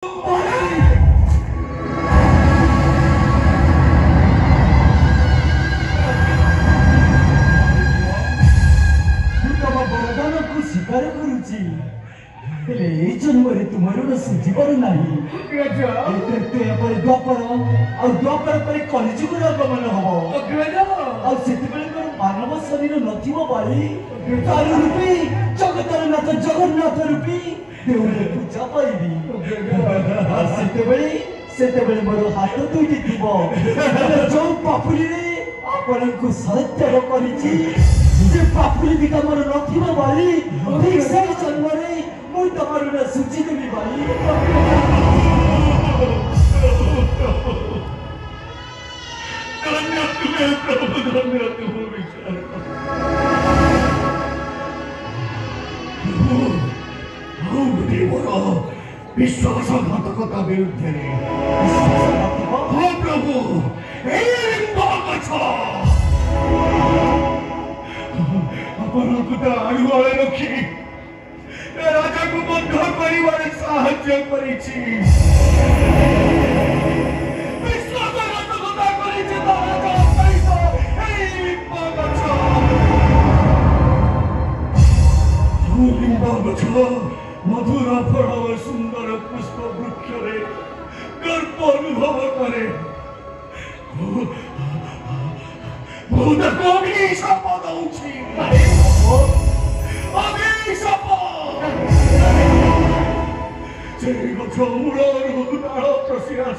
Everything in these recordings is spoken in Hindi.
स्वीकार करुची जन्मरे तुम्हारे सुझी पार ना द्वापर द्वापर पर कलिजुगर आगमन हम से मानव शरीर नई रूपी जगतर नाथ जगन्नाथ रूपी देवले पूजा पाइबी से मोर हाथ दुईटी थी जो पापुली आपण को सत्याग कर पापुली भी तुम नथिबो बाली ठीक से जन्म रे मु तमर न सुची देबी बाली धन्य तुम्हें प्रभु धन्य तुम विचार देवर विश्वासघातकता विरुद्ध हाँ प्रभु आयुवाले रखी राजा को बंध कर साहाय्य करिछि मधुर फल सुंदर पुष्प वृक्ष गर्व अनुभव करे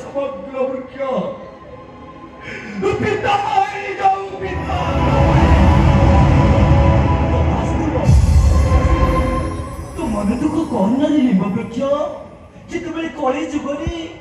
समग्र वृक्ष तो मन दुख कौन ना लिंब वृक्ष जिते कली जुगरी